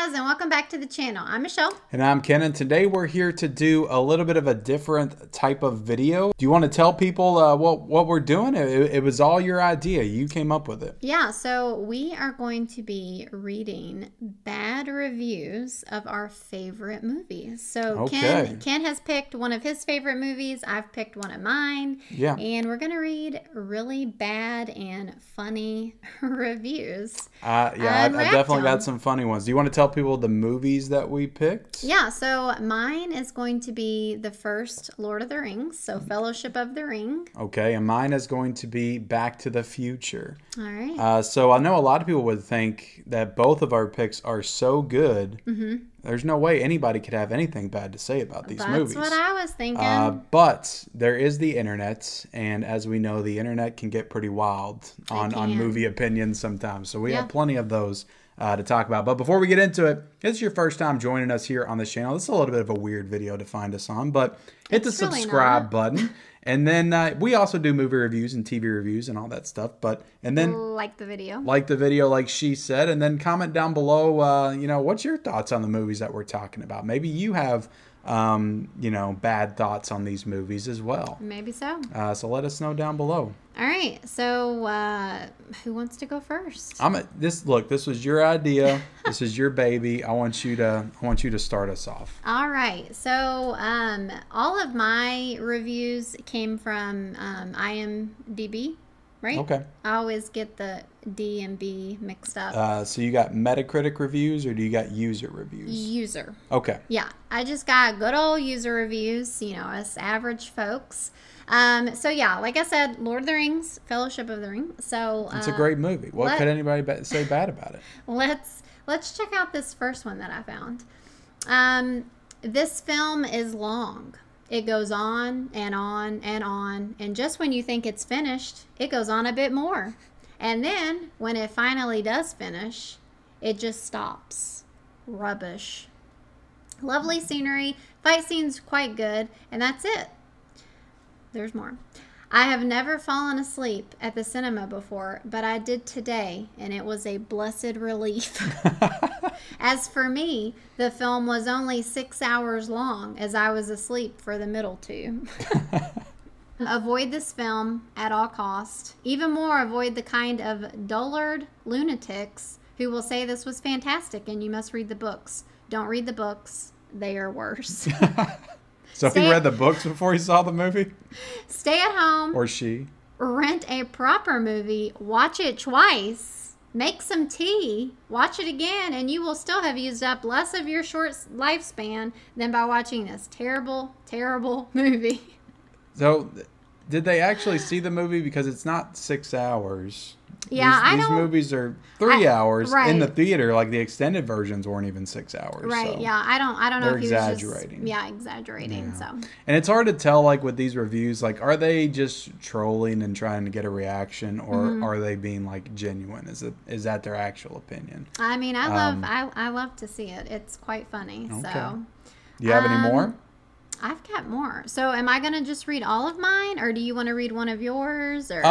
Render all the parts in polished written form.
guys, and welcome back to the channel. I'm Michelle. And I'm Ken, and today we're here to do a little bit of a different type of video. Do you want to tell people what we're doing? It was all your idea. You came up with it. Yeah, so we are going to be reading bad reviews of our favorite movies. So Okay. Ken has picked one of his favorite movies. I've picked one of mine. Yeah. And we're going to read really bad and funny reviews. I definitely got some funny ones. Do you want to tell people the movies that we picked? Yeah, so mine is going to be the first Lord of the Rings, so Fellowship of the Ring. Okay, and mine is going to be Back to the Future. All right. So I know a lot of people would think that both of our picks are so good. There's no way anybody could have anything bad to say about these movies. That's what I was thinking. But there is the internet, and as we know, the internet can get pretty wild on movie opinions sometimes. So we have plenty of those to talk about. But before we get into it, if it's your first time joining us here on the channel, this is a little bit of a weird video to find us on, but hit the subscribe button. And then we also do movie reviews and TV reviews and all that stuff. And then like the video, like she said, and then comment down below. What's your thoughts on the movies that we're talking about? Maybe you have bad thoughts on these movies as well. Maybe so. So let us know down below. All right. So who wants to go first? This was your idea. This is your baby. I want you to start us off. All right. So all of my reviews came from IMDb, right? Okay. I always get the D and B mixed up. So you got Metacritic reviews, or do you got user reviews? User. Okay. Yeah, I just got good old user reviews, us average folks. So yeah, like I said, Lord of the Rings, Fellowship of the Ring. So it's a great movie. What could anybody say bad about it? Let's check out this first one that I found. This film is long. It goes on and on and on, and just when you think it's finished, it goes on a bit more. And then when it finally does finish, it just stops. Rubbish. Lovely scenery, fight scenes quite good, and that's it. There's more. I have never fallen asleep at the cinema before, but I did today, and it was a blessed relief. As for me, the film was only 6 hours long, as I was asleep for the middle two. Avoid this film at all costs. Even more, avoid the kind of dullard lunatics who will say this was fantastic and you must read the books. Don't read the books. They are worse. So he read the books before he saw the movie? Stay at home. Or she. Rent a proper movie. Watch it twice. Make some tea. Watch it again. And you will still have used up less of your short lifespan than by watching this terrible, terrible movie. So did they actually see the movie? Because it's not 6 hours. Yeah, these movies are 3 hours in the theater. Like the extended versions weren't even 6 hours. Right. So yeah. I don't know if he was exaggerating. Exaggerating. Yeah. So. And it's hard to tell, like with these reviews, like are they just trolling and trying to get a reaction, or are they being like genuine? Is that their actual opinion? I mean, I love to see it. It's quite funny. Okay. So. Do you have any more? I've got more. So am I going to just read all of mine, or do you want to read one of yours? Or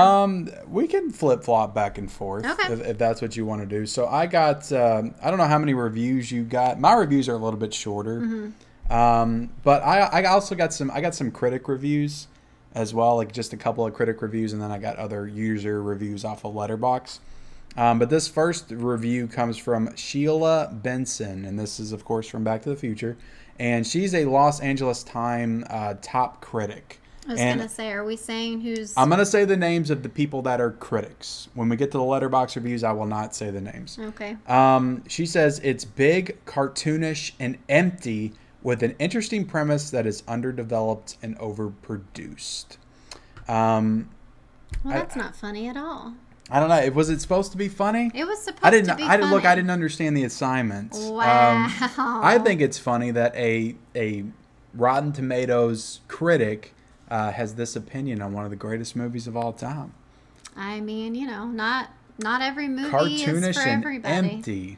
we can flip-flop back and forth if that's what you want to do. So I got, I don't know how many reviews you got. My reviews are a little bit shorter. But I also got some critic reviews as well, like just a couple of critic reviews, and then I got other user reviews off of Letterboxd. But this first review comes from Sheila Benson, and this is, of course, from Back to the Future. And she's a Los Angeles Times top critic. I was going to say, are we saying who's... I'm going to say the names of the people that are critics. When we get to the Letterboxd reviews, I will not say the names. Okay. She says, it's big, cartoonish, and empty with an interesting premise that is underdeveloped and overproduced. Well, that's not funny at all. I don't know. Was it supposed to be funny? It was supposed to be funny. Look, I didn't understand the assignments. Wow. I think it's funny that a Rotten Tomatoes critic has this opinion on one of the greatest movies of all time. I mean, not every movie Cartoonish is for everybody. And empty.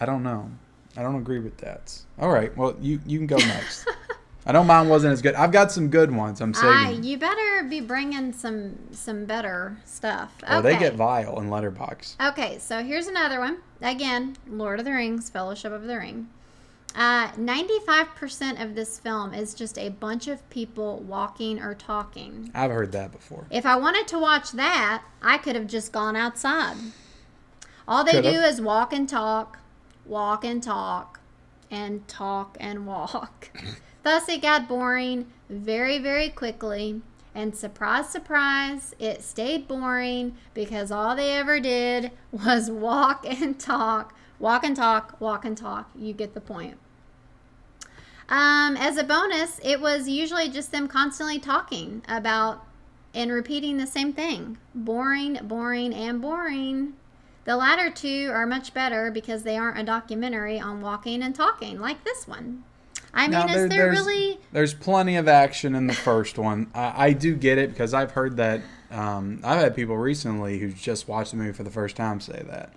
I don't know. I don't agree with that. All right. Well, you can go next. I know mine wasn't as good. I've got some good ones. I'm saving. You better be bringing some better stuff. Well, they get vile in Letterboxd. Okay, so here's another one. Again, Lord of the Rings, Fellowship of the Ring. 95% of this film is just a bunch of people walking or talking. I've heard that before. If I wanted to watch that, I could have just gone outside. All they do is walk and talk, and talk and walk. Thus, it got boring very, very quickly. And surprise, surprise, it stayed boring because all they ever did was walk and talk, walk and talk, walk and talk. You get the point. As a bonus, it was usually just them constantly talking about and repeating the same thing. Boring, boring, and boring. The latter two are much better because they aren't a documentary on walking and talking like this one. I mean, is there really... There's plenty of action in the first one. I do get it because I've heard that. I've had people recently who just watched the movie for the first time say that.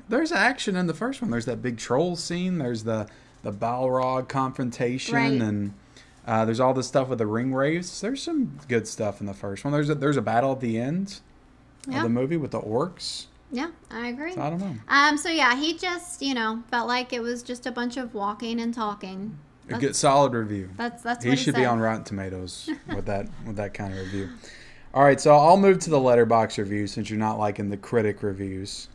There's action in the first one. There's that big troll scene. There's the Balrog confrontation. Right. And there's all this stuff with the ring wraiths. There's some good stuff in the first one. There's a battle at the end of the movie with the orcs. Yeah, I agree. So I don't know. So yeah, he just, felt like it was just a bunch of walking and talking. A good solid review. That's what he should be on Rotten Tomatoes with that kind of review. All right, so I'll move to the Letterboxd review since you're not liking the critic reviews.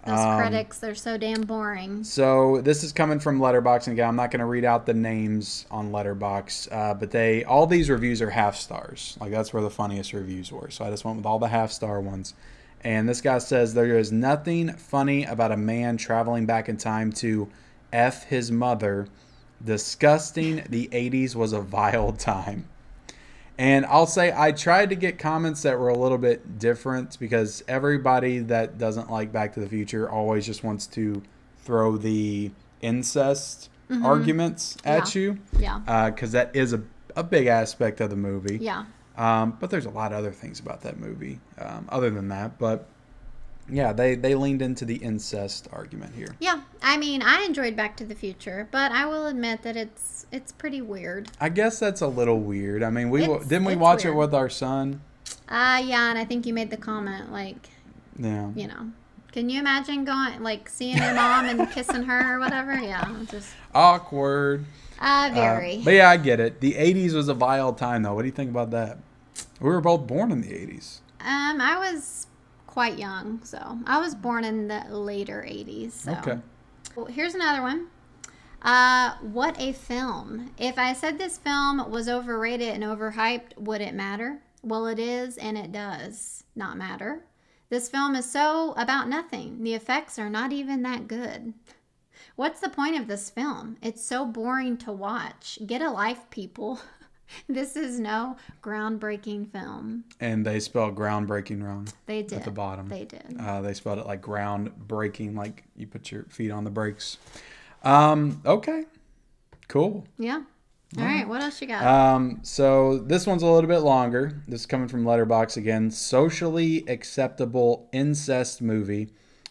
Those critics, they're so damn boring. So this is coming from Letterboxd, and again, I'm not going to read out the names on Letterboxd, but all these reviews are half stars. Like, that's where the funniest reviews were. So I just went with all the half star ones. And this guy says, there is nothing funny about a man traveling back in time to F his mother. Disgusting. The 80s was a vile time. And I'll say I tried to get comments that were a little bit different because everybody that doesn't like Back to the Future always just wants to throw the incest arguments at you. Yeah. Because that is a big aspect of the movie. Yeah. But there's a lot of other things about that movie other than that. But yeah, they leaned into the incest argument here. Yeah, I mean, I enjoyed Back to the Future, but I will admit that it's pretty weird. I guess that's a little weird. I mean, didn't we watch it with our son? Yeah, and I think you made the comment like, yeah, can you imagine seeing your mom and kissing her or whatever? Yeah, just awkward. Very. But yeah, I get it. The 80s was a vile time, though. What do you think about that? We were both born in the 80s. I was quite young, so I was born in the later 80s. So. Okay. Well, here's another one. What a film. If I said this film was overrated and overhyped, would it matter? Well, it is, and it does not matter. This film is so about nothing. The effects are not even that good. What's the point of this film? It's so boring to watch. Get a life, people. This is no groundbreaking film. And they spelled groundbreaking wrong. They did. At the bottom. They did. They spelled it like groundbreaking, like you put your feet on the brakes. Okay. Cool. Yeah. All right. What else you got? So this one's a little bit longer. This is coming from Letterboxd again. Socially acceptable incest movie.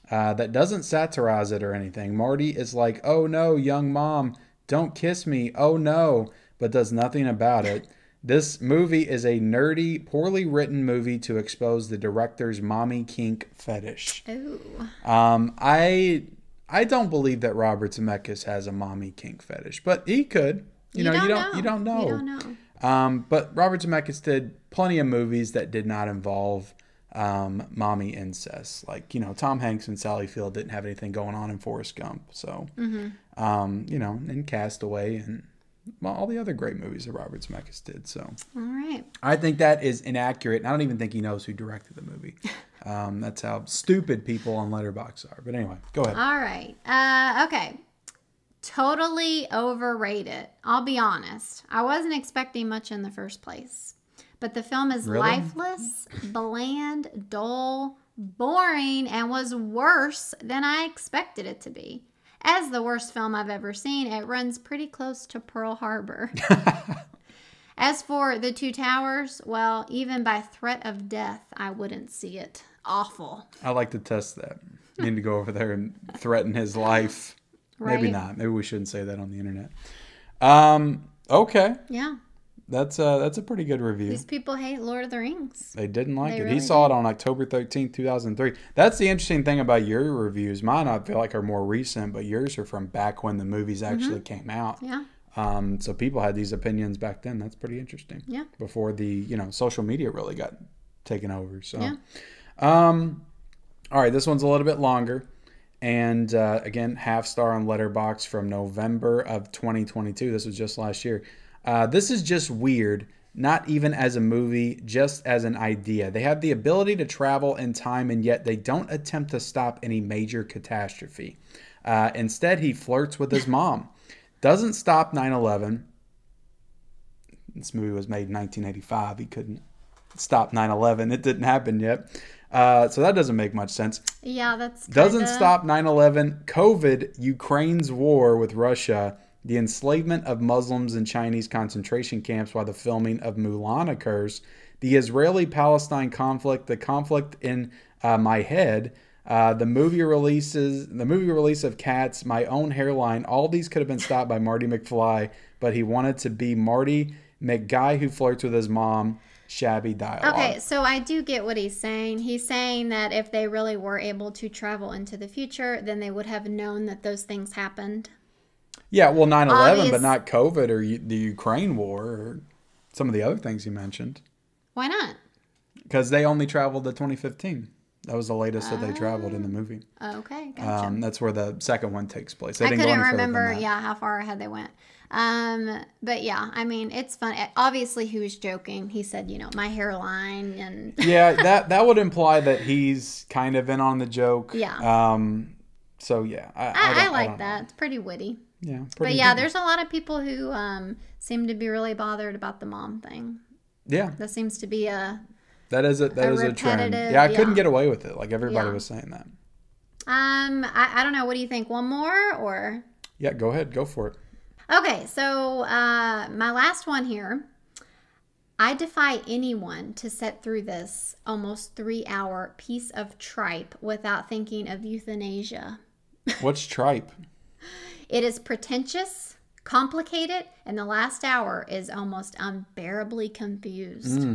That doesn't satirize it or anything. Marty is like, oh no, young mom, don't kiss me. Oh no, but does nothing about it. This movie is a nerdy, poorly written movie to expose the director's mommy kink fetish. Ooh. I don't believe that Robert Zemeckis has a mommy kink fetish, but he could. You don't know. You don't know. But Robert Zemeckis did plenty of movies that did not involve mommy incest. Like, Tom Hanks and Sally Field didn't have anything going on in Forrest Gump. So, and Castaway and all the other great movies that Robert Zemeckis did. So, all right. I think that is inaccurate. And I don't even think he knows who directed the movie. That's how stupid people on Letterboxd are. But anyway, go ahead. All right. Okay. Totally overrated. I'll be honest. I wasn't expecting much in the first place. But the film is lifeless, bland, dull, boring, and was worse than I expected it to be. As the worst film I've ever seen, it runs pretty close to Pearl Harbor. As for The Two Towers, well, even by threat of death, I wouldn't see it. Awful. I like to test that. You need to go over there and threaten his life. Right. Maybe not. Maybe we shouldn't say that on the internet. Okay. Yeah. That's a pretty good review. These people hate Lord of the Rings. They didn't like it. Really He saw it on October 13th, 2003. That's the interesting thing about your reviews. Mine, I feel like, are more recent, but yours are from back when the movies actually came out. Yeah. So people had these opinions back then. That's pretty interesting. Yeah. Before the, social media really got taken over. So, Yeah. All right, this one's a little bit longer. And again, half star on Letterboxd from November of 2022. This was just last year. This is just weird, not even as a movie, just as an idea. They have the ability to travel in time, and yet they don't attempt to stop any major catastrophe. Instead, he flirts with his mom. Doesn't stop 9/11. This movie was made in 1985. He couldn't stop 9/11. It didn't happen yet. So that doesn't make much sense. Yeah, that's Doesn't stop 9/11. COVID, Ukraine's war with Russia, the enslavement of Muslims in Chinese concentration camps while the filming of Mulan occurs, the Israeli-Palestine conflict, the conflict in my head, the movie release of Cats, my own hairline. All these could have been stopped by Marty McFly, but he wanted to be Marty McGuy who flirts with his mom. Shabby dialogue. Okay, so I do get what he's saying. He's saying that if they really were able to travel into the future, then they would have known that those things happened. Yeah, well, 9/11, but not COVID or the Ukraine war or some of the other things you mentioned. Why not? Because they only traveled to 2015. That was the latest that they traveled in the movie. Okay, gotcha. That's where the second one takes place. I couldn't remember, how far ahead they went. But yeah, I mean, it's fun. Obviously, he was joking. He said, my hairline and... Yeah, that would imply that he's kind of in on the joke. Yeah. So yeah, I like that. It's pretty witty. Yeah. But yeah, there's a lot of people who seem to be really bothered about the mom thing. Yeah. That seems to be That is a trend. Yeah, I couldn't get away with it. Like everybody was saying that. I don't know. What do you think? One more or? Yeah, go ahead. Go for it. Okay, so my last one here. I defy anyone to sit through this almost 3-hour piece of tripe without thinking of euthanasia. What's tripe? It is pretentious, complicated, and the last hour is almost unbearably confused.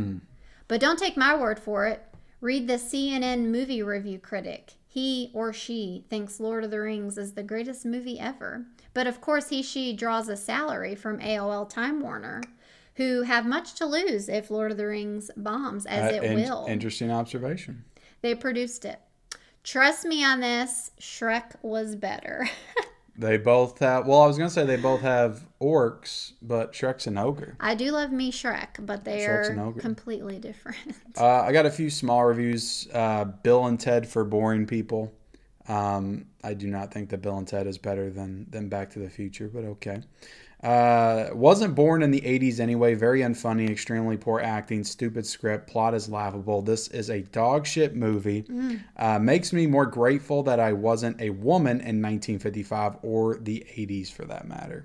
But don't take my word for it. Read the CNN movie review critic. He or she thinks Lord of the Rings is the greatest movie ever. But of course, she draws a salary from AOL Time Warner, who have much to lose if Lord of the Rings bombs, as it will. Interesting observation. They produced it. Trust me on this, Shrek was better. They both have... Well, I was going to say they both have orcs, but Shrek's an ogre. I do love me Shrek, but they are completely different. I got a few small reviews. Bill and Ted for boring people. I do not think that Bill and Ted is better than Back to the Future, but okay. Wasn't born in the 80s anyway. Very unfunny, extremely poor acting, stupid script, plot is laughable. This is a dog shit movie. Makes me more grateful that I wasn't a woman in 1955 or the 80s for that matter.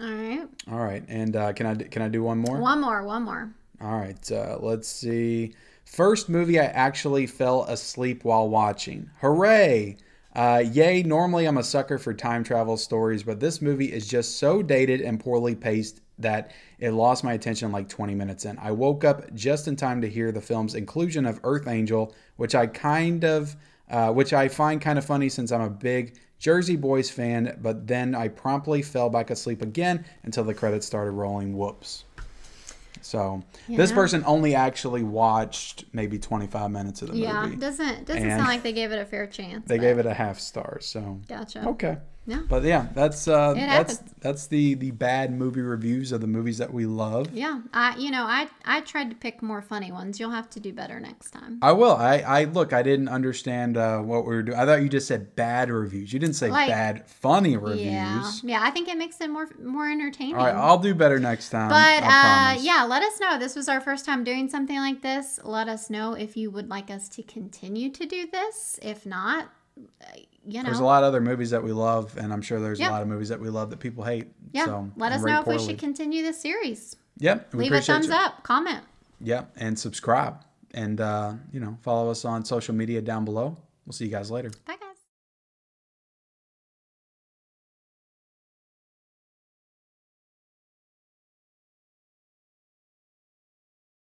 All right. And can I do one more? One more. All right. Let's see. First movie I actually fell asleep while watching. Hooray! Yay, normally I'm a sucker for time travel stories, but this movie is just so dated and poorly paced that it lost my attention like 20 minutes in. I woke up just in time to hear the film's inclusion of Earth Angel, which I find kind of funny since I'm a big Jersey Boys fan, but then I promptly fell back asleep again until the credits started rolling. Whoops. So this person only actually watched maybe 25 minutes of the movie. Yeah, doesn't sound like they gave it a fair chance. They gave it a half star. So gotcha. Okay. Yeah. But yeah, that's the bad movie reviews of the movies that we love. Yeah. I tried to pick more funny ones. You'll have to do better next time. I will. I didn't understand what we were doing. I thought you just said bad reviews. You didn't say bad funny reviews. Yeah, I think it makes it more entertaining. All right, I'll do better next time. But yeah, let us know. This was our first time doing something like this. Let us know if you would like us to continue to do this. If not, there's a lot of other movies that we love, and I'm sure there's a lot of movies that we love that people hate. Yeah. So let us know if we should continue this series. Yep. Leave a thumbs up, comment. Yep, and subscribe, and follow us on social media down below. We'll see you guys later. Bye.